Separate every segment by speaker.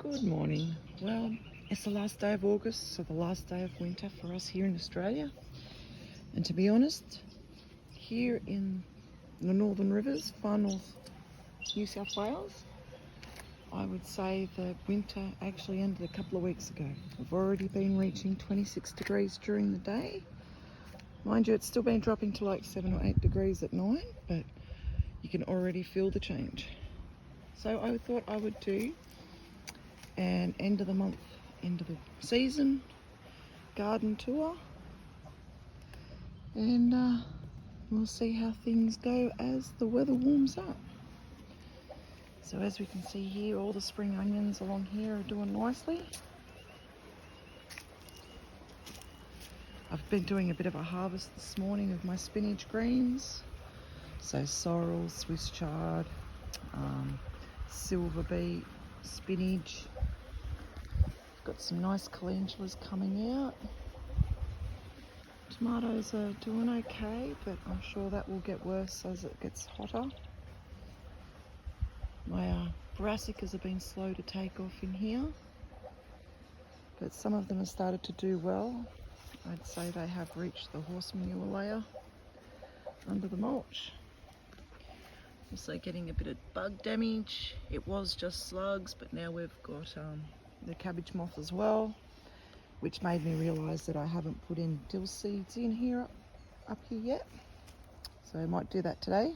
Speaker 1: Good morning. Well, it's the last day of August, so the last day of winter for us here in Australia. And to be honest, here in the Northern Rivers, far north New South Wales, I would say the winter actually ended a couple of weeks ago. We've already been reaching 26 degrees during the day. Mind you, it's still been dropping to like 7 or 8 degrees at night, but you can already feel the change. So I thought I would do an end of the month, end of the season garden tour, and we'll see how things go as the weather warms up. So as we can see here, all the spring onions along here are doing nicely. I've been doing a bit of a harvest this morning of my spinach greens. So sorrel, Swiss chard, silver beet, spinach. Got some nice calendulas coming out. Tomatoes are doing okay, but I'm sure that will get worse as it gets hotter. My brassicas have been slow to take off in here, but some of them have started to do well. I'd say they have reached the horse manure layer under the mulch. Also getting a bit of bug damage. It was just slugs, but now we've got the cabbage moth as well, which made me realise that I haven't put any dill seeds in here up here yet. So I might do that today.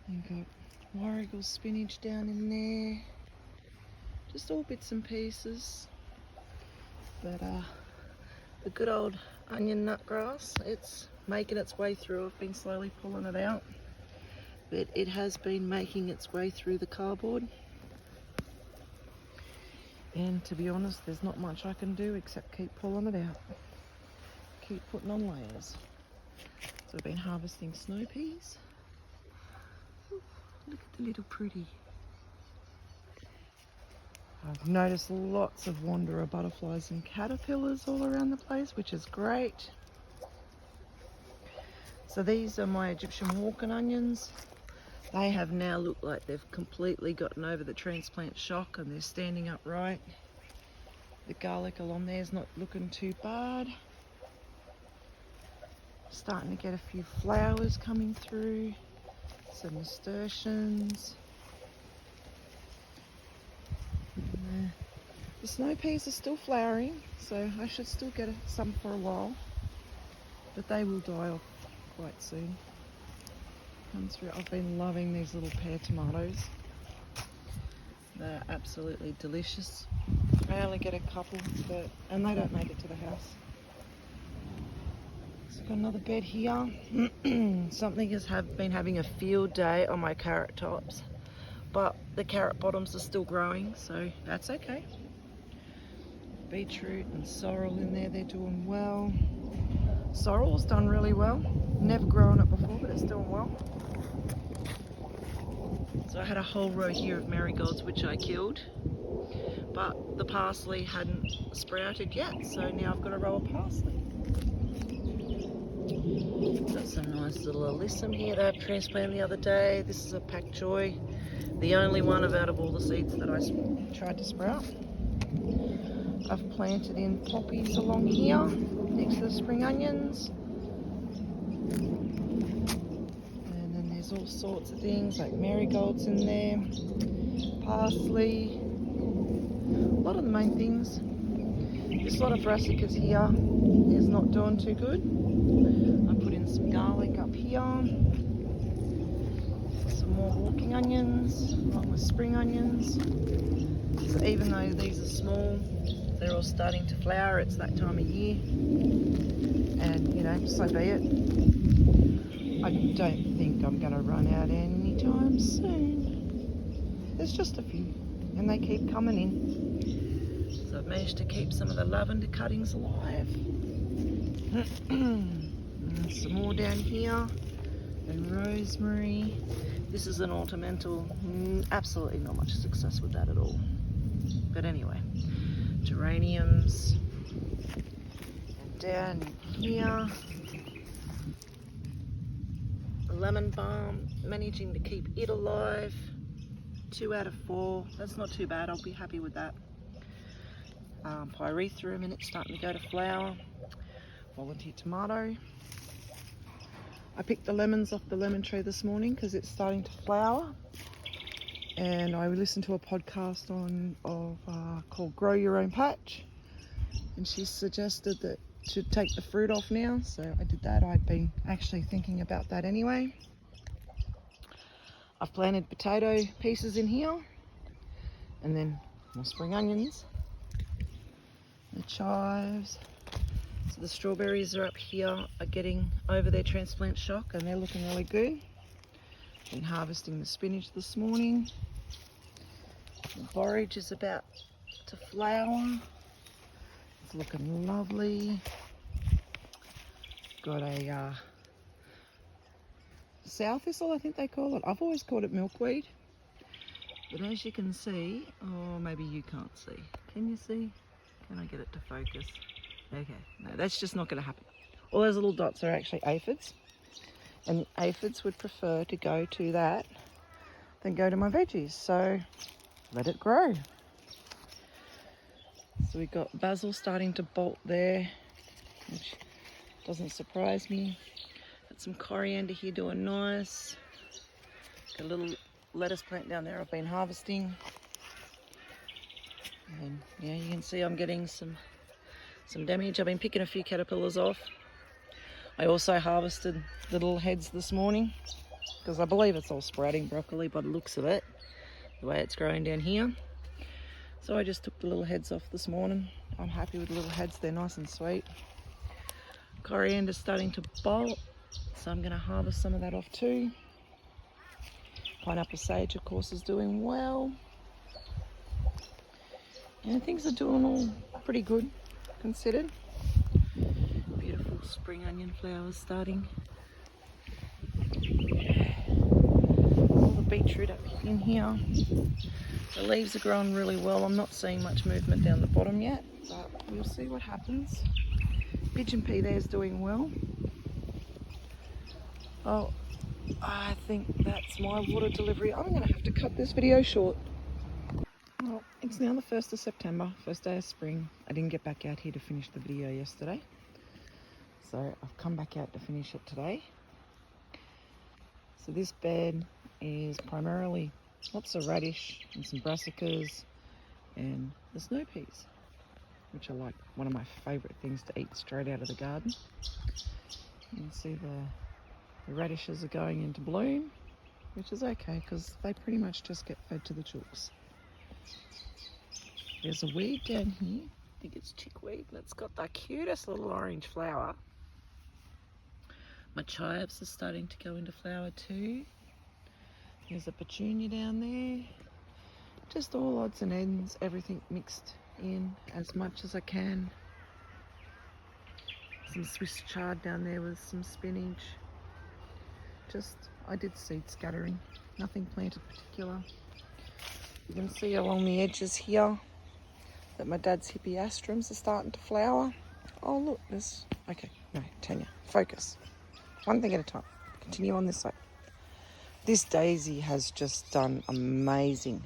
Speaker 1: You've got warrigal spinach down in there. Just all bits and pieces. But the good old onion nut grass, it's making its way through. I've been slowly pulling it out, but it has been making its way through the cardboard. And to be honest, there's not much I can do except keep pulling it out. Keep putting on layers. So I've been harvesting snow peas. Ooh, look at the little pretty. I've noticed lots of wanderer butterflies and caterpillars all around the place, which is great. So these are my Egyptian walking onions. They have now looked like they've completely gotten over the transplant shock and they're standing upright. The garlic along there is not looking too bad. Starting to get a few flowers coming through. Some nasturtiums. The snow peas are still flowering, so I should still get some for a while. But they will die off quite soon. Come through. I've been loving these little pear tomatoes. They're absolutely delicious. I only get a couple, and they don't make it to the house. So I've got another bed here. Something has been having a field day on my carrot tops, but the carrot bottoms are still growing, so that's okay. Beetroot and sorrel in there, they're doing well. Sorrel's done really well. Never grown it before, but it's doing well. So I had a whole row here of marigolds which I killed, but the parsley hadn't sprouted yet, so now I've got a row of parsley. Got some nice little alyssum here that I transplanted the other day. This is a pak choi, the only one out of all the seeds that I tried to sprout. I've planted in poppies along here next to the spring onions. And then there's all sorts of things like marigolds in there, parsley, a lot of the main things. This lot of brassicas here is not doing too good. I put in some garlic up here, some more walking onions along with spring onions. So even though these are small, they're all starting to flower. It's that time of year, and you know, so be it. I don't think I'm going to run out anytime soon. There's just a few, and they keep coming in. So I've managed to keep some of the lavender cuttings alive. And some more down here. And rosemary. This is an ornamental. Absolutely not much success with that at all. But anyway. Geraniums, and down here, lemon balm, managing to keep it alive. 2 out of 4. That's not too bad. I'll be happy with that. Pyrethrum, and it's starting to go to flower. Volunteer tomato. I picked the lemons off the lemon tree this morning because it's starting to flower. And I listened to a podcast called Grow Your Own Patch. And she suggested that should take the fruit off now, so I did that. I'd been actually thinking about that anyway. I've planted potato pieces in here, and then more spring onions, the chives. So the strawberries are up here, are getting over their transplant shock, and they're looking really good. Been harvesting the spinach this morning. The borage is about to flower. It's looking lovely. Got a sow thistle, I think they call it. I've always called it milkweed. But as you can see, oh, maybe you can't see. Can you see? Can I get it to focus? Okay, no, that's just not going to happen. All those little dots are actually aphids. And aphids would prefer to go to that than go to my veggies. So let it grow. So we've got basil starting to bolt there, which doesn't surprise me. Got some coriander here doing nice. Got a little lettuce plant down there I've been harvesting. And yeah, you can see I'm getting some damage. I've been picking a few caterpillars off. I also harvested the little heads this morning because I believe it's all sprouting broccoli by the looks of it, the way it's growing down here. So I just took the little heads off this morning. I'm happy with the little heads, they're nice and sweet. Coriander's starting to bolt, so I'm going to harvest some of that off too. Pineapple sage, of course, is doing well. And things are doing all pretty good, considered. Beautiful spring onion flowers starting. All the beetroot up in here. The leaves are growing really well. I'm not seeing much movement down the bottom yet, but we'll see what happens. Pigeon pea there is doing well. Oh, I think that's my water delivery. I'm going to have to cut this video short. Well, it's now the 1st of September, first day of spring. I didn't get back out here to finish the video yesterday, so I've come back out to finish it today. So this bed is primarily lots of radish and some brassicas and the snow peas, which are like one of my favourite things to eat straight out of the garden. You can see the radishes are going into bloom, which is okay because they pretty much just get fed to the chooks. There's a weed down here, I think it's chickweed, and it's got the cutest little orange flower. My chives are starting to go into flower too. There's a petunia down there. Just all odds and ends, everything mixed in as much as I can. Some Swiss chard down there with some spinach. I did seed scattering, nothing planted particular. You can see along the edges here that my dad's hippeastrums are starting to flower. Oh look, okay, no, Tanya, focus. One thing at a time, continue on this side. This daisy has just done amazing.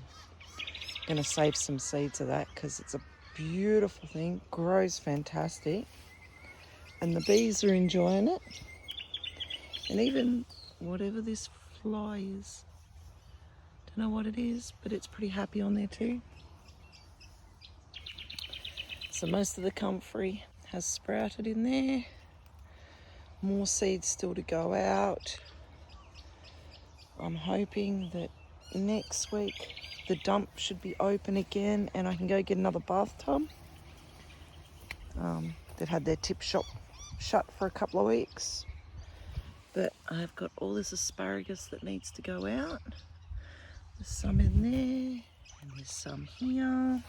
Speaker 1: I'm going to save some seeds of that because it's a beautiful thing, grows fantastic, and the bees are enjoying it. And even whatever this fly is, don't know what it is, but it's pretty happy on there too. So most of the comfrey has sprouted in there. More seeds still to go out. I'm hoping that next week the dump should be open again and I can go get another bathtub. They've had their tip shop shut for a couple of weeks. But I've got all this asparagus that needs to go out. There's some in there, and there's some here.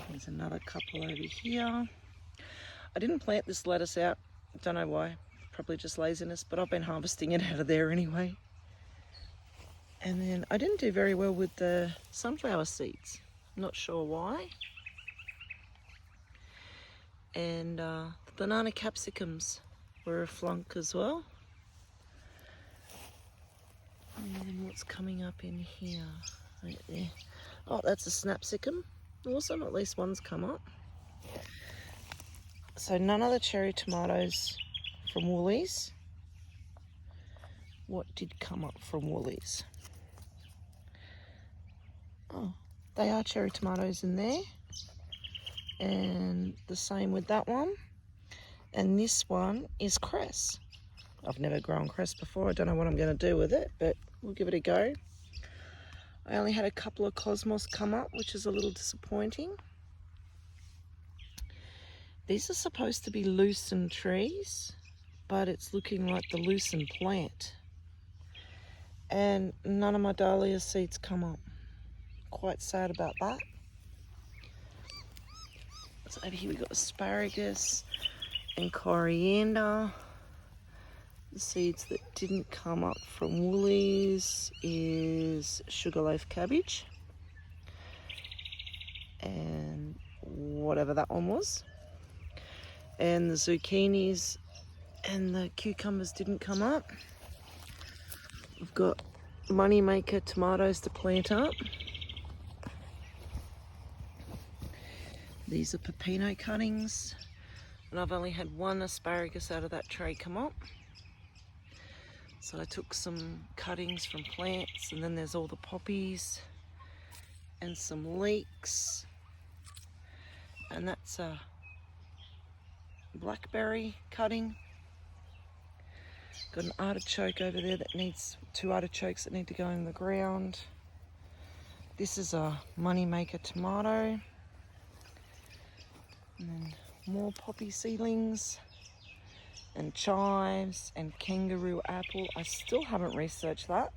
Speaker 1: There's another couple over here. I didn't plant this lettuce out, don't know why, probably just laziness, but I've been harvesting it out of there anyway. And then I didn't do very well with the sunflower seeds, not sure why. And the banana capsicums were a flunk as well. And what's coming up in here? Right there. Oh, that's a snapsicum. Awesome, at least one's come up. So none of the cherry tomatoes from Woolies. What did come up from Woolies? Oh, they are cherry tomatoes in there. And the same with that one. And this one is cress. I've never grown cress before. I don't know what I'm going to do with it, but we'll give it a go. I only had a couple of cosmos come up, which is a little disappointing. These are supposed to be lucerne trees, but it's looking like the lucerne plant. And none of my dahlia seeds come up. Quite sad about that. So over here we've got asparagus and coriander. The seeds that didn't come up from Woolies is sugarloaf cabbage and whatever that one was. And the zucchinis and the cucumbers didn't come up. We've got moneymaker tomatoes to plant up. These are pepino cuttings, and I've only had one asparagus out of that tray come up. So I took some cuttings from plants, and then there's all the poppies and some leeks. And that's a blackberry cutting. Got an artichoke over there that needs, 2 artichokes that need to go in the ground. This is a moneymaker tomato. And then more poppy seedlings. And chives and kangaroo apple. I still haven't researched that.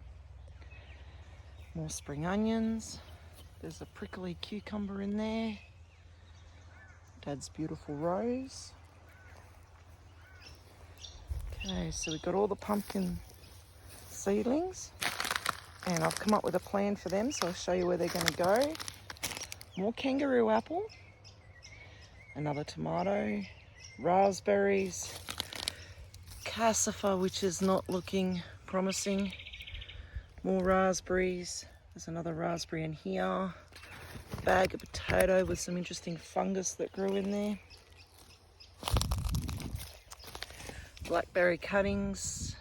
Speaker 1: More spring onions. There's a prickly cucumber in there. Dad's beautiful rose. Okay, so we've got all the pumpkin seedlings, and I've come up with a plan for them, so I'll show you where they're going to go. More kangaroo apple, another tomato, raspberries, cassava, which is not looking promising. More raspberries. There's another raspberry in here. Bag of potato with some interesting fungus that grew in there. Blackberry cuttings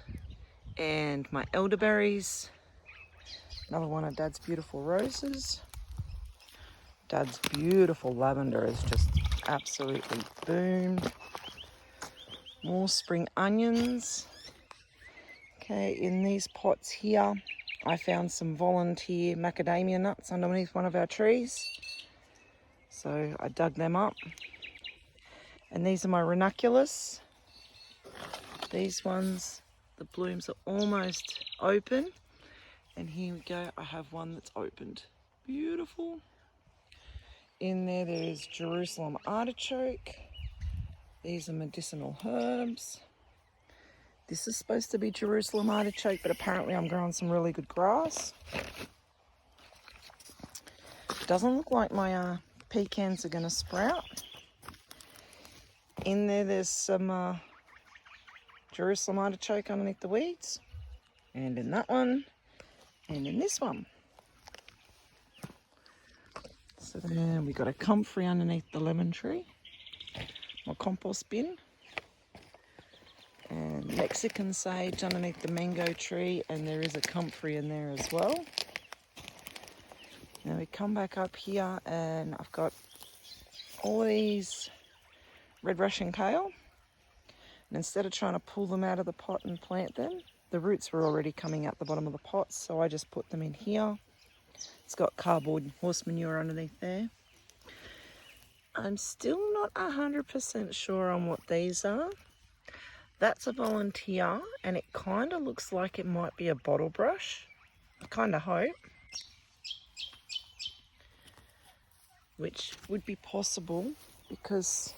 Speaker 1: and my elderberries. Another one of Dad's beautiful roses. Dad's beautiful lavender has just absolutely boomed. More spring onions. Okay, in these pots here, I found some volunteer macadamia nuts underneath one of our trees. So I dug them up. And these are my ranunculus. These ones, the blooms are almost open. And here we go, I have one that's opened. Beautiful. In there, there's Jerusalem artichoke. These are medicinal herbs. This is supposed to be Jerusalem artichoke, but apparently I'm growing some really good grass. Doesn't look like my pecans are going to sprout. In there, there's some Jerusalem artichoke underneath the weeds. And in that one, and in this one. So then we got a comfrey underneath the lemon tree. My compost bin, and Mexican sage underneath the mango tree, and there is a comfrey in there as well. Now we come back up here and I've got all these red Russian kale, and instead of trying to pull them out of the pot and plant them, the roots were already coming out the bottom of the pot, so I just put them in here. It's got cardboard horse manure underneath there. I'm still not 100% sure on what these are. That's a volunteer, and it kind of looks like it might be a bottle brush. I kind of hope. Which would be possible because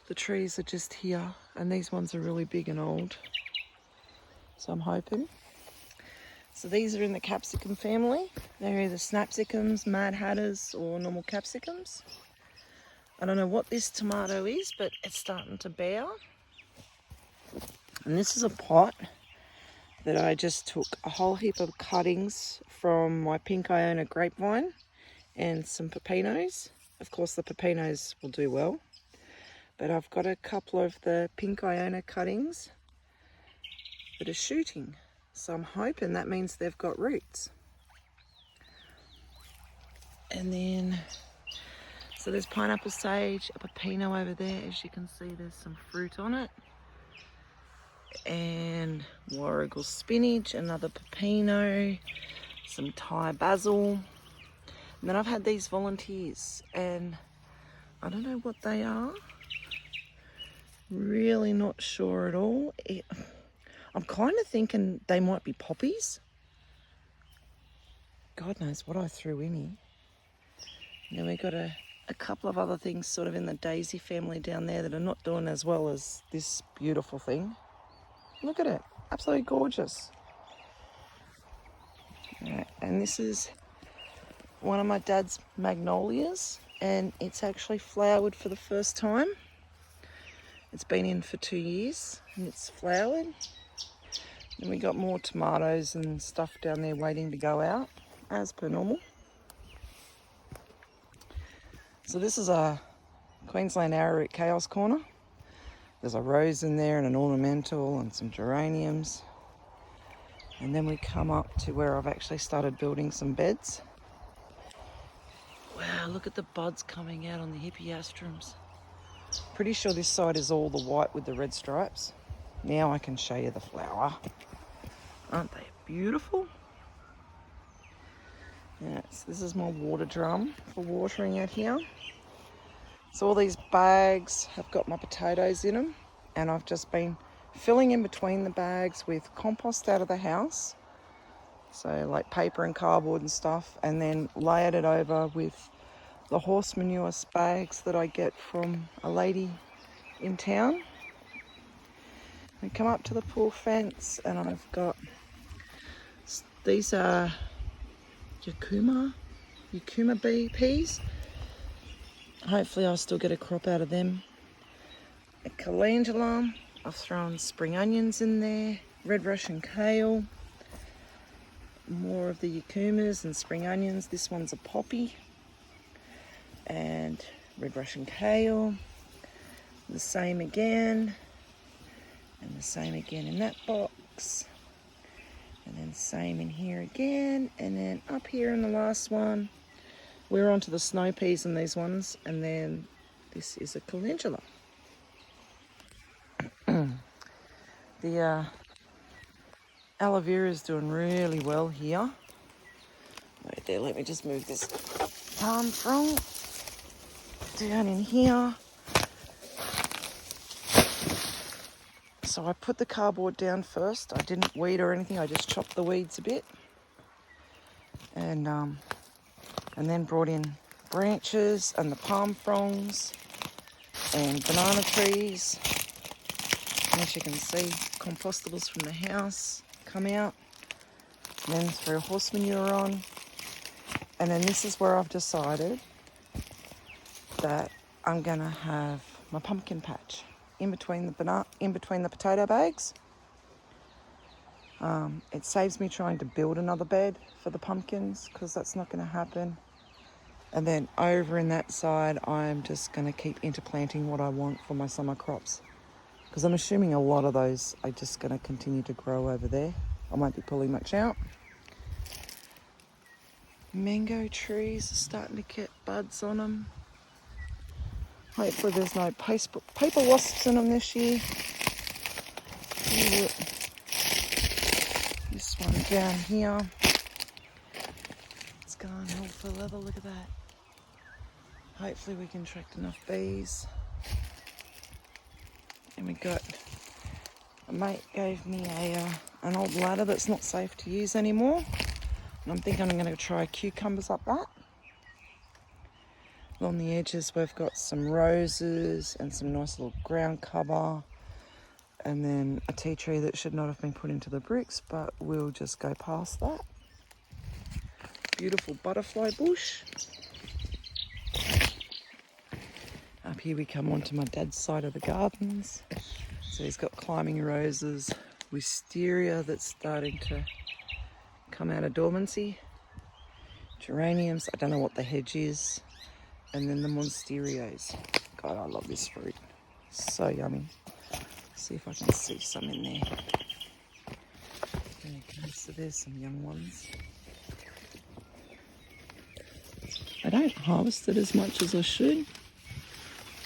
Speaker 1: the trees are just here, and these ones are really big and old. So I'm hoping. So these are in the capsicum family. They're either snapsicums, mad hatters, or normal capsicums. I don't know what this tomato is, but it's starting to bear. And this is a pot that I just took a whole heap of cuttings from my pink Iona grapevine and some pepinos. Of course the pepinos will do well, but I've got a couple of the pink Iona cuttings that are shooting, so I'm hoping that means they've got roots. And then, so there's pineapple sage, a pepino over there. As you can see, there's some fruit on it. And warrigal spinach, another pepino, some Thai basil. And then I've had these volunteers, and I don't know what they are. Really not sure at all. I'm kind of thinking they might be poppies. God knows what I threw in here. And then we got a couple of other things sort of in the daisy family down there that are not doing as well as this beautiful thing. Look at it, absolutely gorgeous. And this is one of my dad's magnolias, and it's actually flowered for the first time. It's been in for 2 years and it's flowered. And we got more tomatoes and stuff down there waiting to go out, as per normal. So this is a Queensland arrowroot chaos corner. There's a rose in there and an ornamental and some geraniums. And then we come up to where I've actually started building some beds. Wow, look at the buds coming out on the hippeastrums. Pretty sure this side is all the white with the red stripes. Now I can show you the flower. Aren't they beautiful? Yes, this is my water drum for watering out here. So all these bags have got my potatoes in them, and I've just been filling in between the bags with compost out of the house. So like paper and cardboard and stuff, and then layered it over with the horse manure bags that I get from a lady in town. We come up to the pool fence, and I've got, these are Yukuma bee peas. Hopefully I'll still get a crop out of them. A calendula. I've thrown spring onions in there. Red Russian kale. More of the yukumas and spring onions. This one's a poppy. And red Russian kale. The same again. And the same again in that box. And then same in here again. And then up here in the last one, we're onto the snow peas in these ones. And then this is a calendula. The aloe vera is doing really well here. Right there, let me just move this palm frond down in here. So I put the cardboard down first. I didn't weed or anything, I just chopped the weeds a bit. And then brought in branches and the palm fronds and banana trees. And as you can see, compostables from the house come out. And then throw horse manure on. And then this is where I've decided that I'm gonna have my pumpkin patch in between the potato bags. It saves me trying to build another bed for the pumpkins, because that's not going to happen. And then over in that side, I'm just going to keep interplanting what I want for my summer crops, because I'm assuming a lot of those are just going to continue to grow over there. I won't be pulling much out. Mango trees are starting to get buds on them. Hopefully there's no paper wasps in them this year. This one down here, it's going hell for leather, look at that. Hopefully we can attract enough bees. And we got, a mate gave me an old ladder that's not safe to use anymore. And I'm thinking I'm going to try cucumbers up that. Along the edges we've got some roses and some nice little ground cover. And then a tea tree that should not have been put into the bricks, but we'll just go past that. Beautiful butterfly bush. Up here we come onto my dad's side of the gardens. So he's got climbing roses, wisteria that's starting to come out of dormancy. Geraniums, I don't know what the hedge is. And then the Monsterios. God, I love this fruit. So yummy. See if I can see some in there. Okay, so there's some young ones. I don't harvest it as much as I should.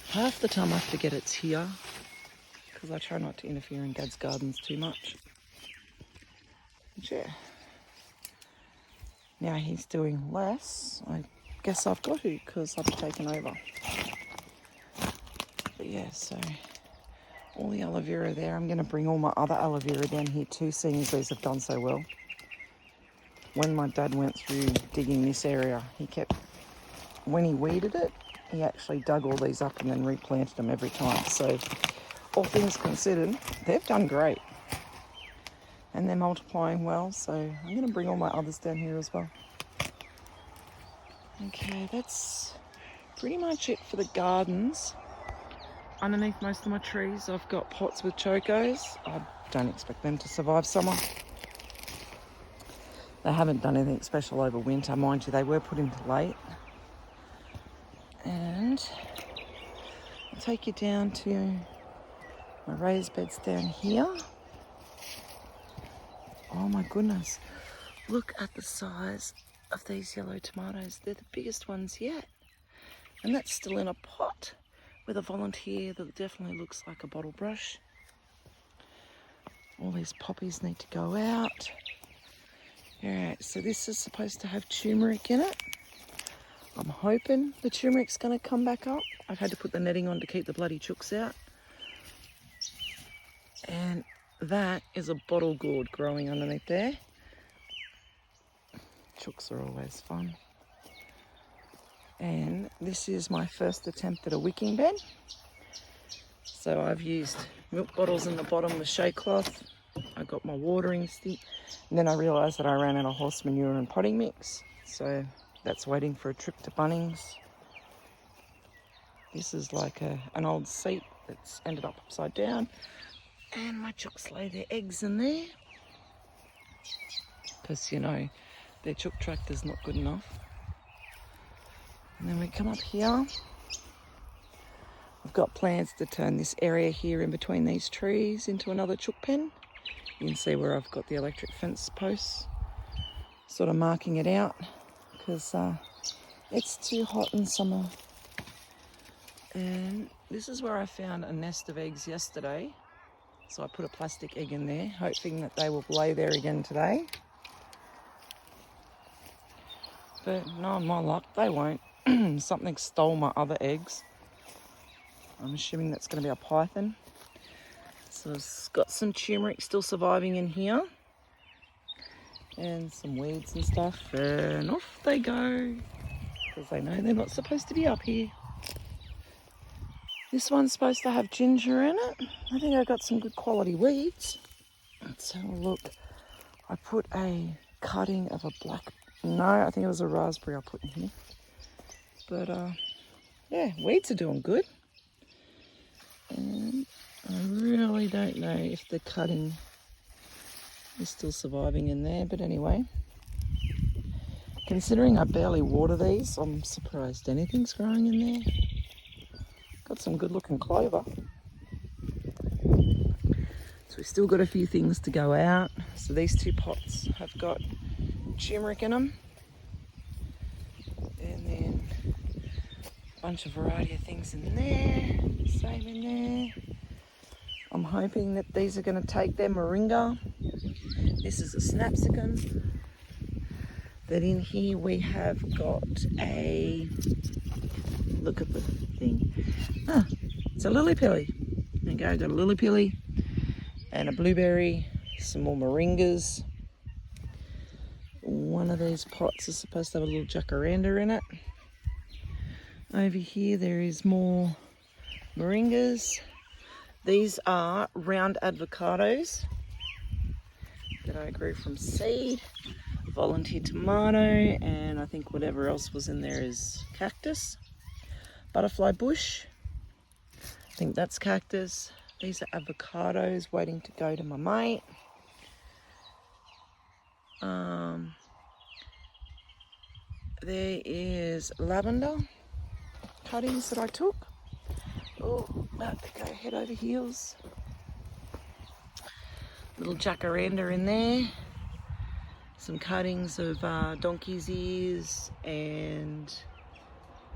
Speaker 1: Half the time I forget it's here because I try not to interfere in Dad's gardens too much. But yeah. Now he's doing less. I guess I've got to because I've taken over. But yeah, so all the aloe vera there. I'm going to bring all my other aloe vera down here too, seeing as these have done so well. When my dad went through digging this area, when he weeded it, he actually dug all these up and then replanted them every time. So all things considered, they've done great. And they're multiplying well, so I'm going to bring all my others down here as well. Okay, that's pretty much it for the gardens. Underneath most of my trees, I've got pots with chocos. I don't expect them to survive summer. They haven't done anything special over winter. Mind you, they were put into late. And I'll take you down to my raised beds down here. Oh my goodness, look at the size of these yellow tomatoes. They're the biggest ones yet. And that's still in a pot with a volunteer that definitely looks like a bottle brush. All these poppies need to go out. Alright, so this is supposed to have turmeric in it. I'm hoping the turmeric's going to come back up. I've had to put the netting on to keep the bloody chooks out. And that is a bottle gourd growing underneath there. Chooks are always fun. And this is my first attempt at a wicking bed. So I've used milk bottles in the bottom with shea cloth. I got my watering stick. And then I realised that I ran out of horse manure and potting mix. So that's waiting for a trip to Bunnings. This is like an old seat that's ended up upside down. And my chooks lay their eggs in there. Because, you know, their chook tractor's not good enough. And then we come up here. I've got plans to turn this area here in between these trees into another chook pen. You can see where I've got the electric fence posts. Sort of marking it out. Because it's too hot in summer. And this is where I found a nest of eggs yesterday. So I put a plastic egg in there, hoping that they will lay there again today. But no, my luck, they won't. Something stole my other eggs. I'm assuming that's going to be a python. So it's got some turmeric still surviving in here. And some weeds and stuff. And off they go. Because they know they're not supposed to be up here. This one's supposed to have ginger in it. I think I got some good quality weeds. Let's have a look. I put a cutting of a black... No, I think it was a raspberry I put in here. But, yeah, weeds are doing good. And I really don't know if the cutting is still surviving in there. But anyway, considering I barely water these, I'm surprised anything's growing in there. Got some good looking clover. So we've still got a few things to go out. So these two pots have got turmeric in them. And then a bunch of variety of things in there. Same in there. I'm hoping that these are going to take their moringa. This is a snapsicum. But in here we have got a... Look at the thing. Ah, it's a lily pilly. There you go, got a lily pilly and a blueberry, some more moringas. One of these pots is supposed to have a little jacaranda in it. Over here there is more moringas. These are round avocados that I grew from seed. Volunteer tomato, and I think whatever else was in there is cactus. Butterfly bush, I think that's cactus. These are avocados waiting to go to my mate. There is lavender cuttings that I took. Oh, about to go head over heels. Little jacaranda in there. Some cuttings of donkey's ears and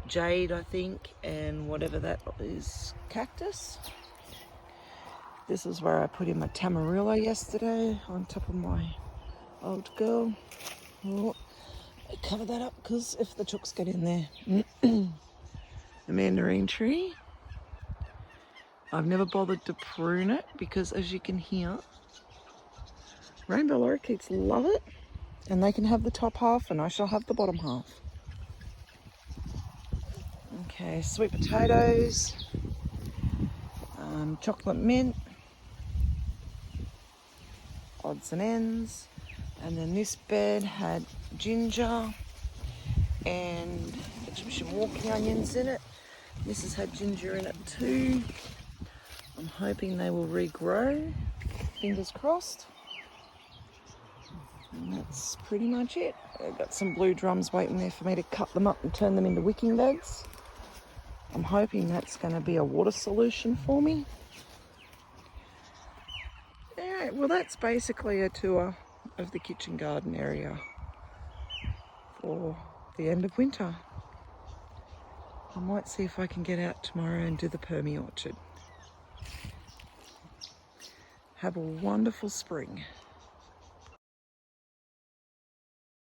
Speaker 1: jade, I think, and whatever that is, cactus. This is where I put in my tamarilla yesterday on top of my old girl. Oh, cover that up because if the chooks get in there. The mandarin tree. I've never bothered to prune it because, as you can hear, rainbow lorikeets love it, and they can have the top half and I shall have the bottom half. Okay, sweet potatoes, chocolate mint, odds and ends, and then this bed had ginger and some walking onions in it. This has had ginger in it too. I'm hoping they will regrow, fingers crossed. And that's pretty much it. I've got some blue drums waiting there for me to cut them up and turn them into wicking beds. I'm hoping that's going to be a water solution for me. Alright, well that's basically a tour of the kitchen garden area for the end of winter. I might see if I can get out tomorrow and do the Permy orchard. Have a wonderful spring.